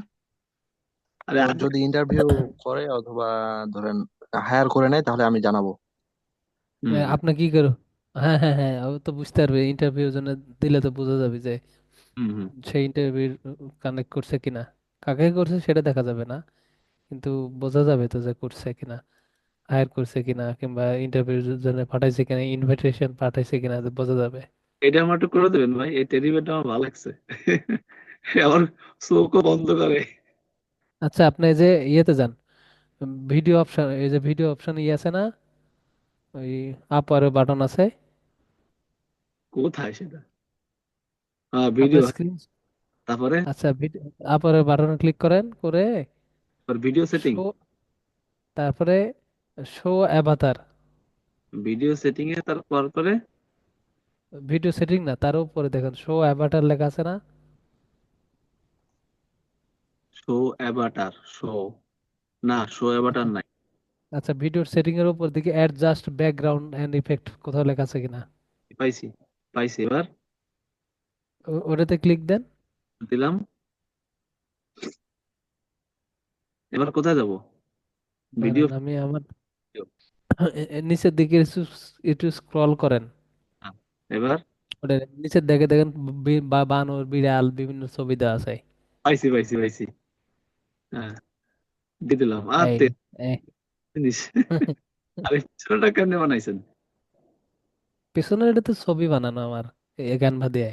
আরে তো যদি ইন্টারভিউ করে অথবা ধরেন হায়ার করে নেয় তাহলে আমি জানাবো। হুম হুম আপনি কি করো? হ্যাঁ হ্যাঁ হ্যাঁ, ও তো বুঝতে পারবে, ইন্টারভিউ জন্য দিলে তো বোঝা যাবে যে হুম হুম। সেই ইন্টারভিউ কানেক্ট করছে কিনা। কাকে করছে সেটা দেখা যাবে না, কিন্তু বোঝা যাবে তো যে করছে কিনা, হায়ার করছে কিনা, কিংবা ইন্টারভিউর জন্য পাঠাইছে কিনা, ইনভিটেশন পাঠাইছে কিনা, তো বোঝা যাবে। এটা আমার একটু করে দেবেন ভাই, এই টেরিবেটটা আমার ভালো লাগছে। আমার চোখও বন্ধ করে। আচ্ছা, আপনি এই যে ইয়েতে যান, ভিডিও অপশন, এই যে ভিডিও অপশন ইয়ে আছে না, ওই আপ আর বাটন আছে, কোথায় সেটা? ভিডিও। আপনার স্ক্রিন। তারপরে আচ্ছা, আপ আর বাটনে ক্লিক করেন, করে ভিডিও সেটিং। শো, তারপরে শো অ্যাভাতার। ভিডিও সেটিং এ তারপরে ভিডিও সেটিং না, তার উপরে দেখেন শো অ্যাভাটার লেখা আছে না? Show Avatar. শো, না শো অ্যাভাটার আচ্ছা নাই। আচ্ছা, ভিডিওর সেটিং এর উপর দিকে অ্যাডজাস্ট ব্যাকগ্রাউন্ড এন্ড ইফেক্ট কোথাও লেখা আছে কিনা? পাইছি, পাইছি এবার। ওটাতে ক্লিক দেন। দিলাম। এবার কোথায় যাব? ভিডিও। দাঁড়ান, আমি আমার নিচের দিকে একটু স্ক্রল করেন। এবার ওটা নিচের দিকে দেখেন, বানর, বিড়াল, বিভিন্ন ছবি দেওয়া আছে। পাইছি পাইছি পাইছি। হ্যাঁ, দিয়ে দিলাম। আর এই এই। জিনিস। আরে ছোটটা কেমনে বানাইছেন? পেছনের এটা তো ছবি বানানো আমার, এই ক্যানভা দিয়ে।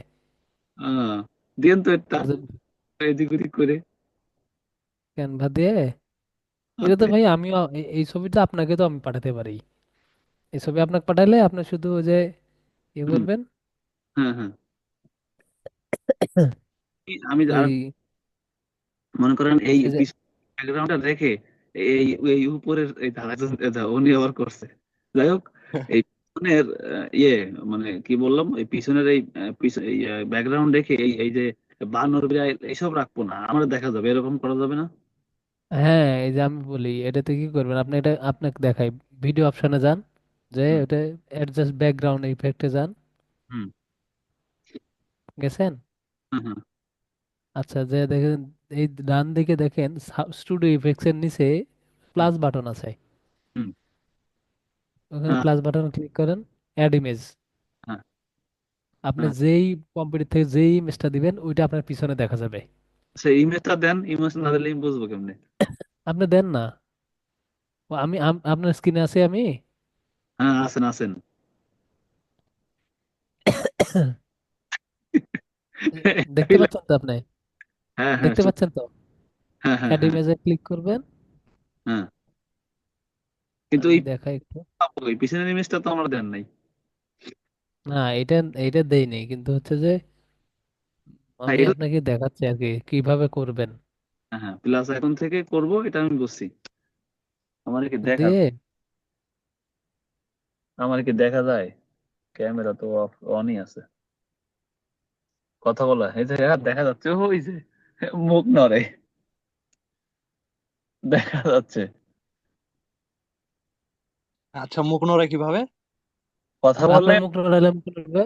আহ দিয়েন তো একটা এটা তো এদিক ওদিক করে। ক্যানভা দিয়ে, এটা তো আতে। ভাই আমিও এই ছবিটা আপনাকে তো আমি পাঠাতে পারি। এই ছবি আপনাকে পাঠালে আপনি শুধু ওই যে ইয়ে হুম, করবেন। হ্যাঁ হ্যাঁ। আমি আর ওই মনে করেন এই এই যে ব্যাকগ্রাউন্ডটা রেখে এই এই উপরের এই উনি আবার করছে। যাই হোক, এই পিছনের ইয়ে, মানে কি বললাম, এই পিছনের এই ব্যাকগ্রাউন্ড রেখে এই এই যে বানর বিড়াল এইসব রাখবো না, আমরা দেখা যাবে, এরকম করা যাবে না? হ্যাঁ, এই যে আমি বলি এটাতে কি করবেন আপনি, এটা আপনাকে দেখাই। ভিডিও অপশনে যান, যে হুম ওটা অ্যাডজাস্ট ব্যাকগ্রাউন্ড ইফেক্টে যান। হুম গেছেন? হুম হুম আচ্ছা, যে দেখেন এই ডান দিকে দেখেন স্টুডিও ইফেক্টস এর নিচে হুম প্লাস বাটন আছে। হুম, ওখানে হ্যাঁ প্লাস বাটনে ক্লিক করেন, অ্যাড ইমেজ। হ্যাঁ আপনি হ্যাঁ। যেই কম্পিউটার থেকে যেই ইমেজটা দিবেন ওইটা আপনার পিছনে দেখা যাবে। সেই ইমেজটা দেন, ইমেজ না দিলে আমি বুঝবো কেমনে? আপনি দেন না? ও, আমি আপনার স্ক্রিনে আছি আমি। হ্যাঁ আছেন আছেন। দেখতে পাচ্ছেন তো আপনি? হ্যাঁ হ্যাঁ দেখতে পাচ্ছেন তো? হ্যাঁ হ্যাঁ অ্যাড হ্যাঁ ইমেজে ক্লিক করবেন। হ্যাঁ। কিন্তু আমি এই দেখাই একটু। ওই পিছনের ইমেজটা তো আমরা দেন নাই। না, এটা এটা দেই নেই, কিন্তু হচ্ছে যে হ্যাঁ আমি এটা। আপনাকে দেখাচ্ছি আর কি কিভাবে করবেন। হ্যাঁ হ্যাঁ, প্লাস এখন থেকে করব, এটা আমি বুঝছি। আমার কি দেখা দিয়ে আমার কি দেখা যায়? ক্যামেরা তো অনই আছে। কথা বলা এই যে দেখা যাচ্ছে, ওই যে মুখ নড়ে, দেখা যাচ্ছে। আচ্ছা, মুখ নড়ে কিভাবে? কথা বললে আপনার মুখ নড়ালে মুখ নড়বে,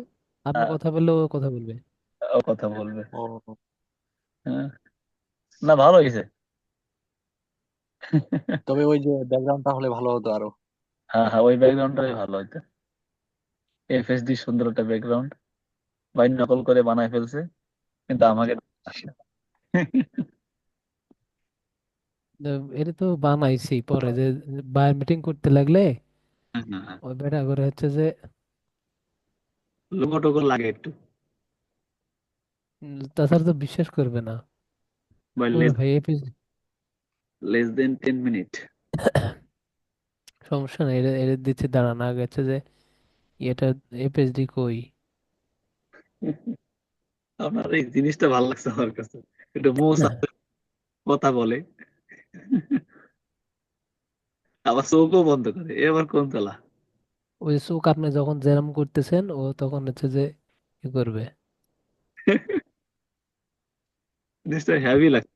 আপনি আহ, কথা বললে ও কথা বলবে। ও কথা বলবে। ও, হ্যাঁ, না ভালো হয়েছে। তবে ওই যে ব্যাকগ্রাউন্ডটা হলে ভালো হতো আরো। হ্যাঁ হ্যাঁ, ওই ব্যাকগ্রাউন্ডটাই ভালো হইতো। এফএসডি সুন্দর একটা ব্যাকগ্রাউন্ড, ভাই নকল করে বানায় ফেলছে, কিন্তু আমাকে এটা তো বানাইছি পরে, যে বায়ার মিটিং করতে লাগলে হ্যাঁ হ্যাঁ হ্যাঁ, ওই বেটা করে হচ্ছে যে লোগো টোগো লাগে একটু। তাছাড়া তো বিশ্বাস করবে না। বাই ওরে ভাই লেস দেন 10 মিনিট। সমস্যা নেই, এটা এটা দিচ্ছে, দাঁড়ান আগে হচ্ছে যে এটা এপিএইচডি কই। আপনার এই জিনিসটা ভালো লাগছে আমার কাছে, একটু মৌসা কথা বলে, আবার চোখও বন্ধ করে, এবার কোন তলা? ওই চোখ আপনি যখন জ্যাম করতেছেন ও তখন হচ্ছে যে কি করবে। জিনিসটা হেভি লাগছে।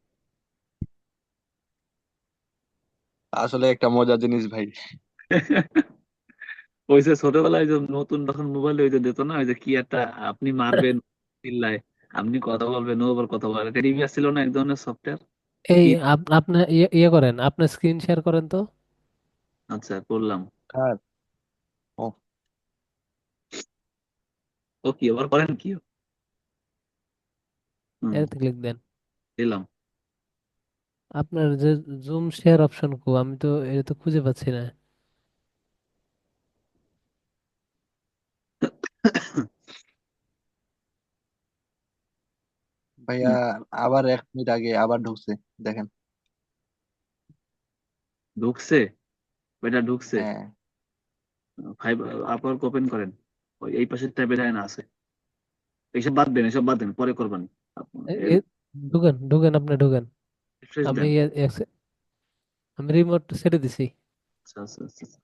আসলে একটা মজার জিনিস ভাই। ওই যে ছোটবেলায় যে নতুন তখন মোবাইল ওই যে দিত না, ওই যে কি একটা আপনি মারবেন চিল্লায়, আপনি কথা বলবেন ও আবার কথা বলে, টেরিবিয়া ছিল না এক ধরনের সফটওয়্যার এই কি। আপনার ইয়ে করেন, আপনার স্ক্রিন শেয়ার করেন তো। আচ্ছা করলাম। কার? ও ও কি আবার করেন কি? হুম, এতে ক্লিক দেন। দিলাম। আপনার যে জুম শেয়ার অপশন কো, আমি তো এটা তো খুঁজে পাচ্ছি না। ভাইয়া, হুম, আবার 1 মিনিট আগে আবার ঢুকছে, দেখেন। ঢুকছে, এটা ঢুকছে। হ্যাঁ, ফাইভ আপওয়ার্ক ওপেন করেন, ওই এই পাশের ট্যাবে যায় না আছে। এইসব বাদ দেন, এসব বাদ দেন, পরে করবেন। ঢুকেন ঢুকেন, আপনি ঢুকেন। রিফ্রেশ আমি দেন। আমি রিমোট ছেড়ে দিছি। আচ্ছা আচ্ছা আচ্ছা আচ্ছা।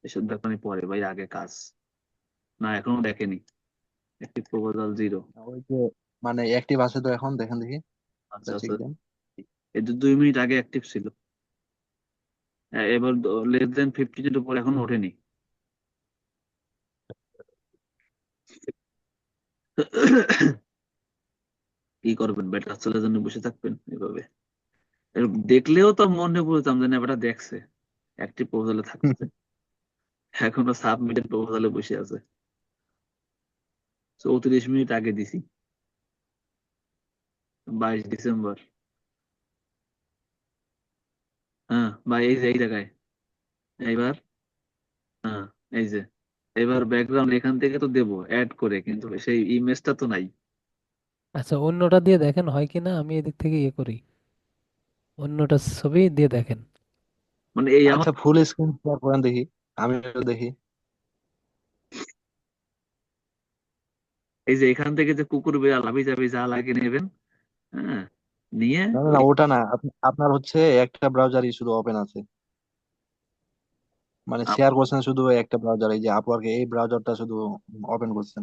এসব দেখবেন পরে ভাই, আগে কাজ না এখনো দেখেনি। একটি প্রপোজাল জিরো। ওই যে মানে অ্যাক্টিভ আছে তো এখন, দেখেন দেখি, আচ্ছা চেক আচ্ছা, দেন। এই যে 2 মিনিট আগে অ্যাক্টিভ ছিল। হ্যাঁ, এবার লেস দেন 50 উপর এখনো ওঠেনি। কি করবেন, বেটার চলে জন্য বসে থাকবেন এভাবে? দেখলেও তো মনে বলতাম যে না বেটা দেখছে, অ্যাক্টিভ প্রপোজালে থাকতেছে, এখনো সাবমিটেড প্রপোজালে বসে আছে। 34 মিনিট আগে দিছি, 22 ডিসেম্বর। হ্যাঁ ভাই, এই যে এই জায়গায়, এইবার, হ্যাঁ এই যে, এবার ব্যাকগ্রাউন্ড এখান থেকে তো দেবো অ্যাড করে, কিন্তু সেই ইমেজটা তো নাই। আচ্ছা, অন্যটা দিয়ে দেখেন হয় কিনা, আমি এদিক থেকে ইয়ে করি। অন্যটা ছবি দিয়ে দেখেন। মানে এই আমার, আচ্ছা, ফুল স্ক্রিন শেয়ার করেন দেখি, আমিও দেখি। এই যে এখান থেকে যে কুকুর বিড়াল হাবি জাবি যা লাগে নেবেন, হ্যাঁ, নিয়ে না না না, ওই, ওটা না, আপনার হচ্ছে একটা ব্রাউজারই শুধু ওপেন আছে, মানে শেয়ার করছেন শুধু একটা ব্রাউজার, এই যে আপওয়ার্কে এই ব্রাউজারটা শুধু ওপেন করছেন,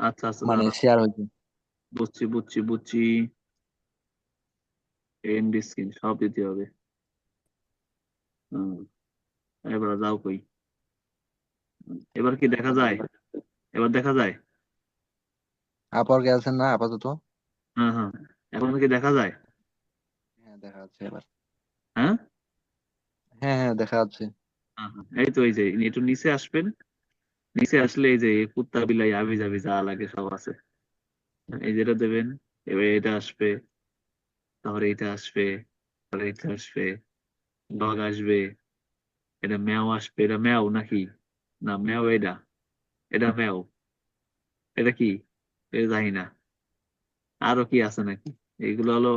আচ্ছা আচ্ছা মানে দাঁড়া, শেয়ার হয়েছে। বুঝছি বুঝছি বুঝছি। এন্ড স্ক্রিন সব দিতে হবে। হুম, এবার যাও কই, এবার কি দেখা যায়? এবার দেখা যায়? আপওয়ার্কে আছেন না আপাতত? হ্যাঁ হ্যাঁ, এখন কি দেখা যায়? হ্যাঁ, দেখা যাচ্ছে এবার। হ্যাঁ হ্যাঁ হ্যাঁ, দেখা যাচ্ছে। হ্যাঁ হ্যাঁ, এই তো এই যে একটু নিচে আসবেন, নিচে আসলে এই যে কুত্তা বিলাই আবি যাবি যা লাগে সব আছে। এই যেটা দেবেন, এবার এটা আসবে, তারপরে এটা আসবে, তারপরে এটা আসবে, ডগ আসবে, এটা ম্যাও আসবে, এটা ম্যাও নাকি, না ম্যাও এটা, এটা ম্যাও, এটা কি, এটা জানি না। আরো কি আছে নাকি? এগুলো হলো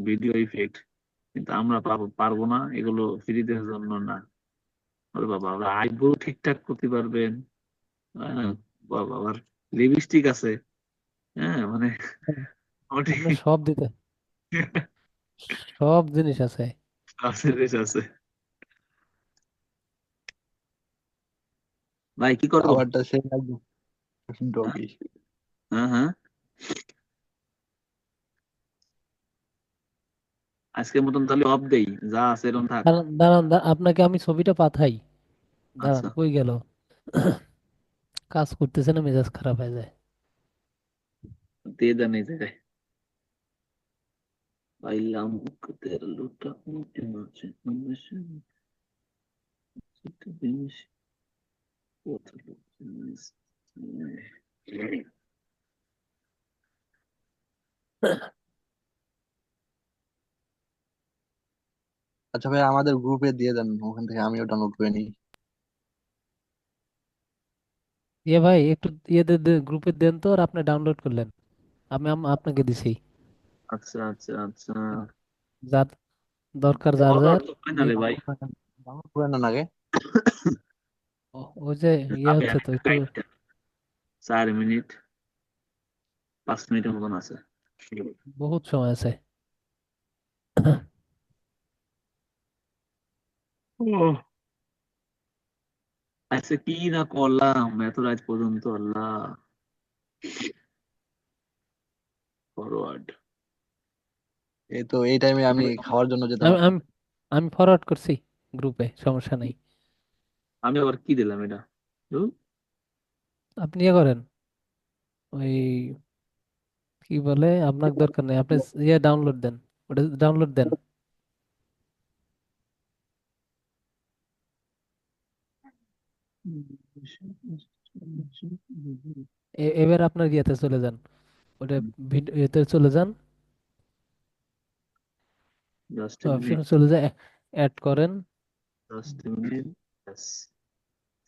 ভিডিও ইফেক্ট, কিন্তু আমরা পারবো না এগুলো, ফ্রিদের জন্য না। ওরে বাবা, আবার আইব্রো ঠিকঠাক করতে পারবেন? হ্যাঁ, বাবা আবার লিপস্টিক আছে, হ্যাঁ মানে মোটামুটি আপনার সব দিতে, সব জিনিস আছে। আছে, বেশ আছে। ভাই কি করবো? টাওয়ারটা সেই একদম হ্যাঁ ডগি। হ্যাঁ হ্যাঁ। আজকের মতন তাহলে অফ দেই, যা আছে এরকম থাক। দাঁড়ান দাঁড়ান আপনাকে আমি ছবিটা পাঠাই। দাঁড়ান, আচ্ছা, কই গেল? কাজ করতেছে না, মেজাজ খারাপ হয়ে যায়। দিয়ে দেন এই জায়গায়। পাইলাম তের লুটা উঠে মাঝে উন্মেষে, সেটা বেশ কোথায় লুকিয়েছে। আচ্ছা ভাই, আমাদের গ্রুপে দিয়ে দেন, ওখান থেকে আমিও ডাউনলোড করে নিই। ইয়ে ভাই, একটু ইয়ে গ্রুপে দেন তো, আর আপনি ডাউনলোড করলেন। আপনাকে দিছি। আচ্ছা আচ্ছা আচ্ছা। যার দরকার, যার ফরওয়ার্ড যার তো হয় না নিয়ে। রে ভাই। ডাউনলোড করে নেন আগে। ওই যে ইয়ে আমি হচ্ছে তো একটু। 4 মিনিট 5 মিনিটের মতন আছে। বহুত সময় আছে। ওহ, আচ্ছা কি না করলাম এত রাত পর্যন্ত, আল্লাহ। ফরওয়ার্ড, এই তো এই টাইমে আমি খাওয়ার জন্য যেতাম আমি আর কি। আমি আমি ফরওয়ার্ড করছি গ্রুপে, সমস্যা নাই। আমি আবার কি দিলাম এটা? তো আপনি ইয়ে করেন, ওই কি বলে, আপনার দরকার নেই, আপনি ইয়ে ডাউনলোড দেন, ওটা ডাউনলোড দেন। এবার আপনার ইয়েতে চলে যান, ওটা ভিডিও ইয়েতে চলে যান, জাস্ট অপশনে মিনিট, চলে যায়, অ্যাড করেন। জাস্ট মিনিট,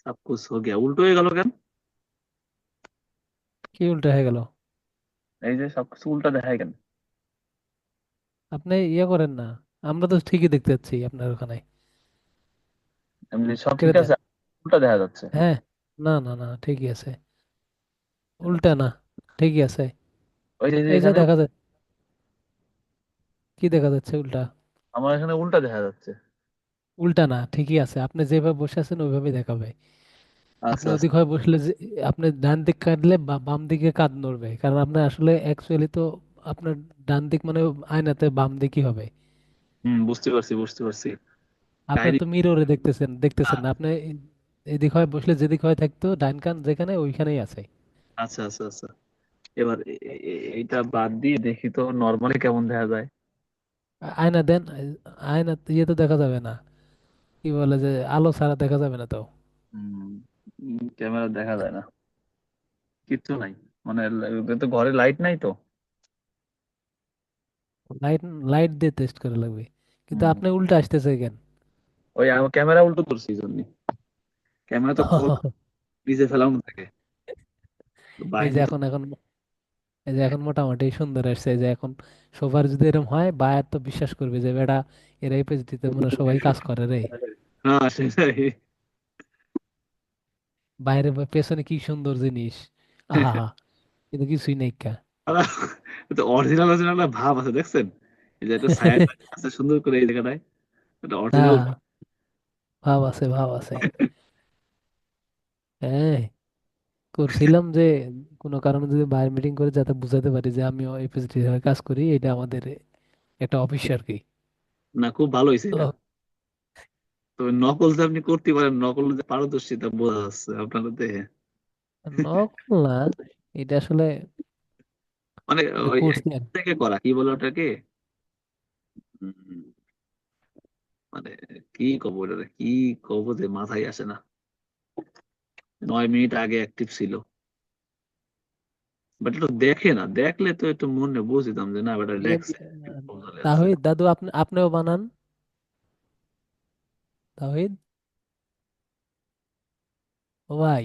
সব কুছ হো গয়া। উল্টো হয়ে গেল কেন? কি উল্টা হয়ে গেল? এই যে সবকিছু উল্টা দেখায় কেন? আপনি ইয়ে করেন না, আমরা তো ঠিকই দেখতে পাচ্ছি আপনার ওখানে। এমনি সব করে ঠিক দেন। আছে, উল্টা দেখা যাচ্ছে। হ্যাঁ, না না না, ঠিকই আছে, উল্টা না, ঠিকই আছে। ওই যে এই যে এখানে দেখা যায়, কি দেখা যাচ্ছে উল্টা? আমার এখানে উল্টা দেখা যাচ্ছে। উল্টা না, ঠিকই আছে, আপনি যেভাবে বসে আছেন ওইভাবেই দেখাবে। আপনি আচ্ছা আচ্ছা। ওদিক হয়ে বসলে যে, আপনি ডান দিক কাটলে বাম দিকে কাঁধ নড়বে, কারণ আপনার আসলে অ্যাকচুয়ালি তো আপনার ডান দিক মানে আয়নাতে বাম দিকই হবে। বুঝতে পারছি বুঝতে পারছি। আপনার কাহিনী। তো মিররে দেখতেছেন দেখতেছেন না আপনি, এদিক হয় বসলে যেদিক হয় থাকতো ডান কান যেখানে ওইখানেই আছে। আচ্ছা আচ্ছা আচ্ছা। এবার এইটা বাদ দিয়ে দেখি তো নর্মালি কেমন দেখা যায়। আয়না দেন, আয়না ইয়ে তো দেখা যাবে না, কি বলে যে আলো ছাড়া দেখা যাবে না তো। ক্যামেরা দেখা যায় না, কিচ্ছু নাই। মানে তো ঘরে লাইট নাই তো। লাইট, লাইট দিয়ে টেস্ট করা লাগবে, কিন্তু হুম, আপনি উল্টা আসতেছে কেন? ওই আমার ক্যামেরা উল্টো করছি এই জন্য। ক্যামেরা তো খোল নিচে ফেলানো থাকে, তো এই বাইরে যে নিচে। এখন এই যে এখন মোটামুটি সুন্দর আসছে, এই যে এখন সবার যদি এরকম হয় বায়ার তো বিশ্বাস করবে যে বেটা এরা এই পেজটিতে মনে হয় সবাই কাজ করে রে। হ্যাঁ সেটাই। বাইরে পেছনে কি সুন্দর জিনিস, আহা হা, কিন্তু কিছুই নাই কা। অরিজিনাল অরিজিনাল একটা ভাব আছে দেখছেন? এই যে একটা ছায়া আছে সুন্দর করে এই জায়গাটায়, একটা অরিজিনাল। হ্যাঁ, ভাব আছে ভাব আছে। হ্যাঁ, করছিলাম যে কোনো কারণে যদি বাইরে মিটিং করে যাতে বুঝাতে পারি যে আমিও এই পেজটি কাজ করি, এটা আমাদের একটা অফিস আর কি। না, খুব ভালো হয়েছে এটা। তো তবে নকল যে আপনি করতে পারেন, নকল যে পারদর্শিতা বোঝা যাচ্ছে আপনার দেখে। নকল না, এটা আসলে মানে এটা ওই করছি আর কি। থেকে করা কি বলে ওটাকে, উম, মানে কি কব ওটাকে, কি কব যে মাথায় আসে না। 9 মিনিট আগে অ্যাক্টিভ ছিল, বাট এটা দেখে না, দেখলে তো একটু মনে বুঝতাম যে না বেটা ইয়ে দেখছে, চলে আছে। তাহিদ দাদু, আপনিও বানান, তাহিদ, ও ভাই,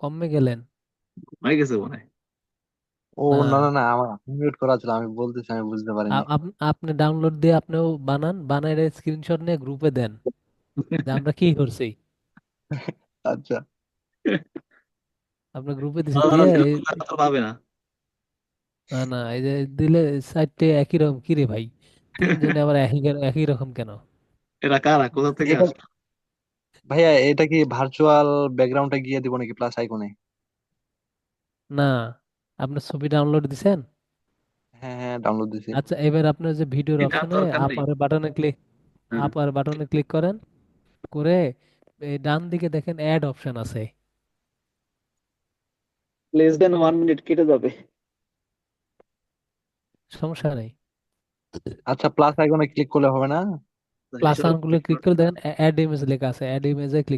কমে গেলেন হয়ে গেছে মনে হয়। ও না? না না না, আমার মিউট করা ছিল, আমি বলতেছি আমি বুঝতে পারিনি। আপনি ডাউনলোড দিয়ে আপনিও বানান, বানাইলে স্ক্রিনশট নিয়ে গ্রুপে দেন যে আমরা কি করছি। আচ্ছা। আপনার গ্রুপে দিছে দিয়ে সেরকম কথা পাবে না। না না, এই যে দিলে সাইডটা একই রকম, কি রে ভাই, তিনজনে আবার একই রকম কেন? এরা কারা, কোথা থেকে এটা আসলো? ভাইয়া, এটা কি ভার্চুয়াল ব্যাকগ্রাউন্ডটা গিয়ে দিব নাকি প্লাস আইকনে? না, আপনার ছবি ডাউনলোড দিছেন? হ্যাঁ হ্যাঁ, ডাউনলোড দিছি। আচ্ছা, এবার আপনার যে ভিডিওর এটার অপশনে দরকার নেই। হ্যাঁ, আপার বাটনে ক্লিক করেন, করে এই ডান দিকে দেখেন অ্যাড অপশন আছে। less than 1 মিনিট কেটে যাবে। সমস্যা নেই, আচ্ছা, প্লাস আইকনে ক্লিক করলে হবে না? প্লাস হিসাব আঙ্গুলে ক্লিক করে দেখেন অ্যাড ইমেজ লেখা আছে, অ্যাড ইমেজে ক্লিক